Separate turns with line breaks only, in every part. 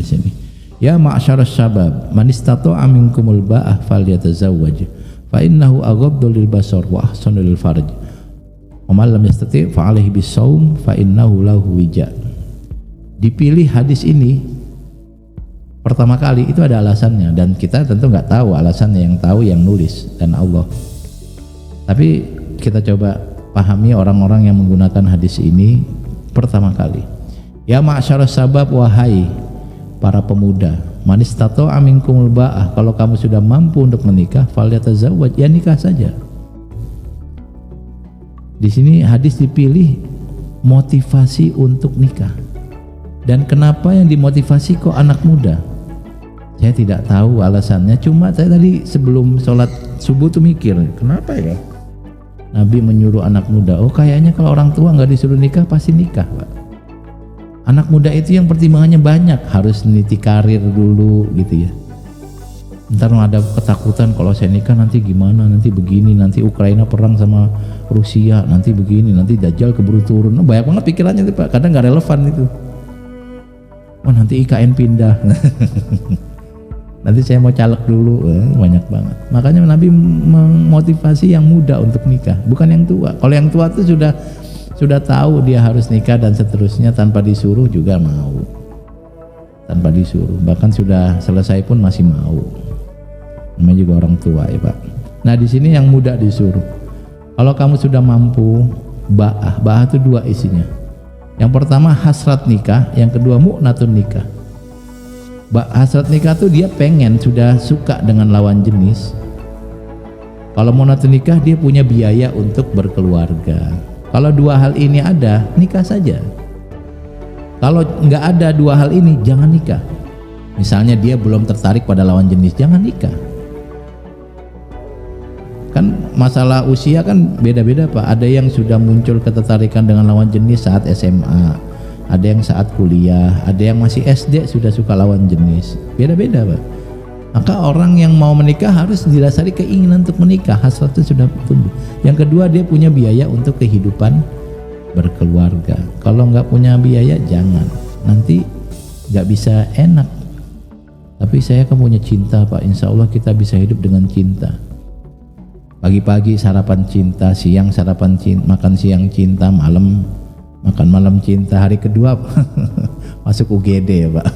di sini. Ya ma'syarasy syabab, man istata'a minkumul ba'ah falyatazawwaj fa innahu aghaddu lil basar wa ahsanu lil farj. Wa man lam yastati' fa 'alaihi bis-shaum fa innahu lahu wija. Dipilih hadis ini pertama kali itu ada alasannya, dan kita tentu nggak tahu alasannya, yang tahu yang nulis dan Allah. Tapi kita coba pahami orang-orang yang menggunakan hadis ini pertama kali. Ya ma'syarasy syabab, wahai para pemuda, man istata'a minkumul ba'ah, kalau kamu sudah mampu untuk menikah, falyatazawwaj, ya nikah saja. Di sini hadis dipilih motivasi untuk nikah. Dan kenapa yang dimotivasi kok anak muda? Saya tidak tahu alasannya, cuma saya tadi sebelum sholat subuh tuh mikir, kenapa ya Nabi menyuruh anak muda? Oh kayaknya kalau orang tua nggak disuruh nikah pasti nikah, Pak. Anak muda itu yang pertimbangannya banyak, harus meniti karir dulu gitu ya. Ntar ada ketakutan kalau saya nikah nanti gimana, nanti begini, nanti Ukraina perang sama Rusia, nanti begini, nanti Dajjal keburu turun. Nah, banyak banget pikirannya tuh Pak, kadang nggak relevan itu. Oh nanti IKN pindah, nanti saya mau caleg dulu, banyak banget. Makanya Nabi memotivasi yang muda untuk nikah, bukan yang tua. Kalau yang tua tuh sudah tahu dia harus nikah dan seterusnya, tanpa disuruh juga mau, tanpa disuruh, bahkan sudah selesai pun masih mau. Namanya juga orang tua ya Pak. Nah di sini yang muda disuruh. Kalau kamu sudah mampu, ba'ah itu dua isinya. Yang pertama hasrat nikah, yang kedua mu'natun nikah. Hasrat nikah tuh dia pengen, sudah suka dengan lawan jenis. Kalau mu'natun nikah dia punya biaya untuk berkeluarga. Kalau dua hal ini ada, nikah saja. Kalau nggak ada dua hal ini, jangan nikah. Misalnya dia belum tertarik pada lawan jenis, jangan nikah. Kan masalah usia kan beda-beda Pak. Ada yang sudah muncul ketertarikan dengan lawan jenis saat SMA, ada yang saat kuliah, ada yang masih SD sudah suka lawan jenis. Beda-beda Pak. Maka orang yang mau menikah harus didasari keinginan untuk menikah, hasratnya sudah tumbuh. Yang kedua dia punya biaya untuk kehidupan berkeluarga. Kalau nggak punya biaya jangan, nanti nggak bisa enak. Tapi saya kan punya cinta Pak, insya Allah kita bisa hidup dengan cinta. Pagi-pagi sarapan cinta, siang sarapan cinta, makan siang cinta, malam makan malam cinta. Hari kedua masuk UGD ya Pak.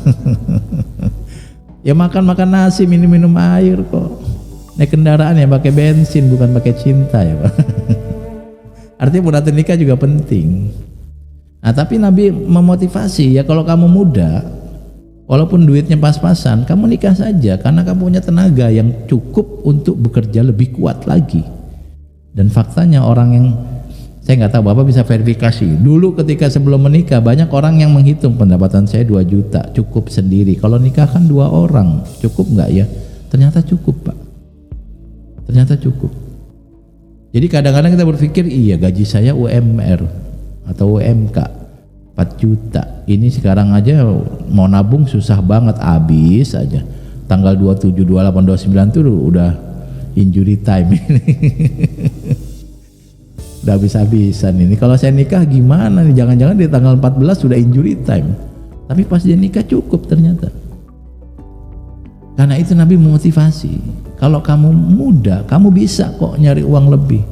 Ya makan nasi, minum air kok. Naik kendaraan ya pakai bensin, bukan pakai cinta ya Pak. Artinya mudah nikah juga penting. Nah tapi Nabi memotivasi, ya kalau kamu muda, walaupun duitnya pas-pasan, kamu nikah saja karena kamu punya tenaga yang cukup untuk bekerja lebih kuat lagi. Dan faktanya orang yang, saya nggak tahu Bapak bisa verifikasi, dulu ketika sebelum menikah banyak orang yang menghitung pendapatan saya 2 juta cukup sendiri, kalau nikah kan 2 orang, cukup nggak ya? Ternyata cukup Pak, ternyata cukup. Jadi kadang-kadang kita berpikir iya gaji saya UMR atau UMK 4 juta, ini sekarang aja mau nabung susah banget, habis aja tanggal 27, 28, 29 tuh udah injury time ini. Udah habis-habisan ini. Kalau saya nikah gimana nih, jangan-jangan di tanggal 14 sudah injury time, tapi pas dia nikah cukup ternyata. Karena itu Nabi memotivasi, kalau kamu muda kamu bisa kok nyari uang lebih,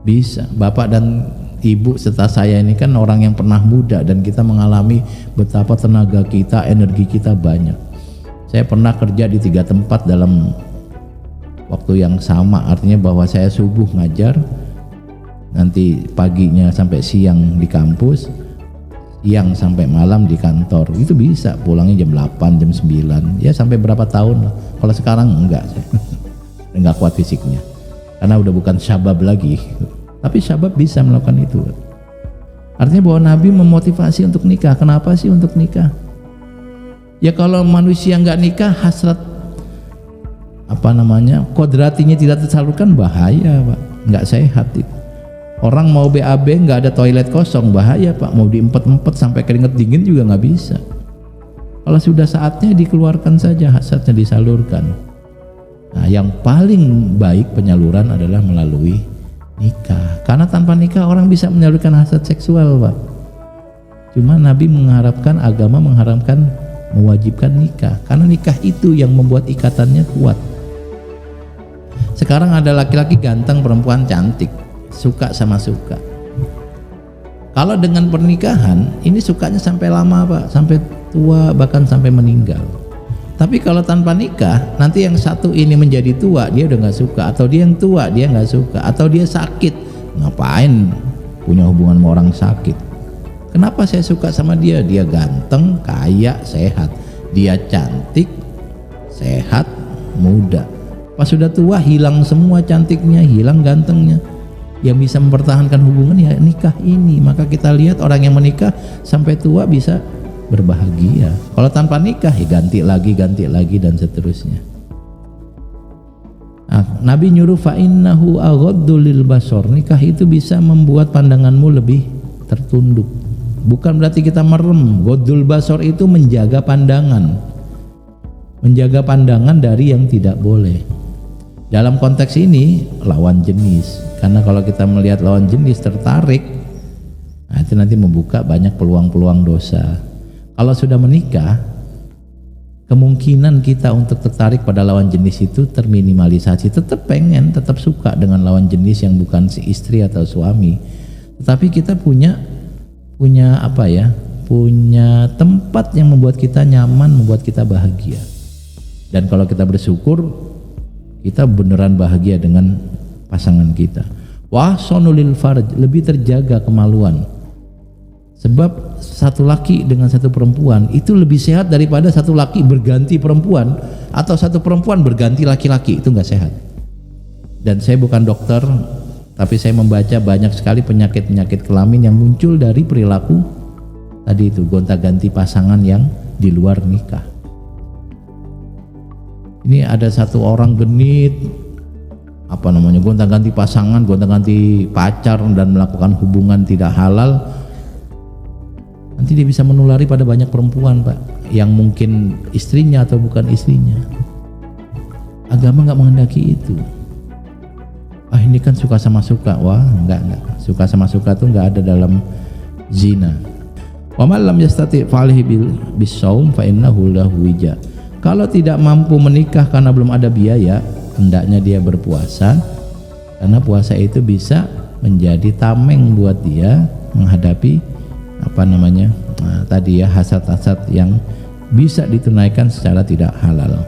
bisa. Bapak dan Ibu serta saya ini kan orang yang pernah muda dan kita mengalami betapa tenaga kita, energi kita banyak. Saya pernah kerja di 3 tempat dalam waktu yang sama, artinya bahwa saya subuh ngajar, nanti paginya sampai siang di kampus, siang sampai malam di kantor. Itu bisa pulangnya jam 8, jam 9, ya sampai berapa tahun lah. Kalau sekarang enggak, saya enggak kuat fisiknya karena udah bukan syabab lagi. Tapi syabab bisa melakukan itu. Artinya bahwa Nabi memotivasi untuk nikah. Kenapa sih untuk nikah? Ya kalau manusia nggak nikah, hasrat kodratinya tidak tersalurkan, bahaya Pak, nggak sehat itu. Orang mau BAB nggak ada toilet kosong, bahaya Pak. Mau diempet-empet sampai keringet dingin juga nggak bisa. Kalau sudah saatnya dikeluarkan saja, hasratnya disalurkan. Nah yang paling baik penyaluran adalah melalui nikah, karena tanpa nikah orang bisa menyalurkan hasrat seksual Pak. Cuma Nabi mengharapkan, agama mengharapkan, mewajibkan nikah, karena nikah itu yang membuat ikatannya kuat. Sekarang ada laki-laki ganteng, perempuan cantik, suka sama suka. Kalau dengan pernikahan ini sukanya sampai lama Pak, sampai tua, bahkan sampai meninggal. Tapi kalau tanpa nikah, nanti yang satu ini menjadi tua, dia udah nggak suka, atau dia yang tua dia nggak suka, atau dia sakit, ngapain punya hubungan sama orang sakit. Kenapa saya suka sama dia? Dia ganteng, kaya, sehat. Dia cantik, sehat, muda. Pas sudah tua hilang semua cantiknya, hilang gantengnya. Yang bisa mempertahankan hubungan ya nikah ini. Maka kita lihat orang yang menikah sampai tua bisa berbahagia. Kalau tanpa nikah ya ganti lagi dan seterusnya. Nabi nyuruh fa innahu aghaddu lil basar. Nikah itu bisa membuat pandanganmu lebih tertunduk. Bukan berarti kita merem. Ghaddul basar itu menjaga pandangan. Menjaga pandangan dari yang tidak boleh. Dalam konteks ini lawan jenis. Karena kalau kita melihat lawan jenis tertarik, nah itu nanti membuka banyak peluang-peluang dosa. Kalau sudah menikah, kemungkinan kita untuk tertarik pada lawan jenis itu terminimalisasi. Tetap pengen, tetap suka dengan lawan jenis yang bukan si istri atau suami. Tetapi kita punya apa ya? Punya tempat yang membuat kita nyaman, membuat kita bahagia. Dan kalau kita bersyukur, kita beneran bahagia dengan pasangan kita. Wa sonulil farj, lebih terjaga kemaluan. Sebab satu laki dengan satu perempuan itu lebih sehat daripada satu laki berganti perempuan atau satu perempuan berganti laki-laki. Itu enggak sehat. Dan saya bukan dokter, tapi saya membaca banyak sekali penyakit-penyakit kelamin yang muncul dari perilaku tadi itu, gonta-ganti pasangan yang di luar nikah. Ini ada satu orang genit, gonta-ganti pasangan, gonta-ganti pacar dan melakukan hubungan tidak halal. Nanti dia bisa menulari pada banyak perempuan Pak, yang mungkin istrinya atau bukan istrinya. Agama nggak menghendaki itu. Ini kan suka sama suka. Wah, enggak. Suka sama suka tuh enggak ada dalam zina. Wa man lam yastati fa'alaihi bis-shaum fa innahu lahu wija. Kalau tidak mampu menikah karena belum ada biaya, hendaknya dia berpuasa, karena puasa itu bisa menjadi tameng buat dia menghadapi tadi ya hasad-hasad yang bisa ditunaikan secara tidak halal.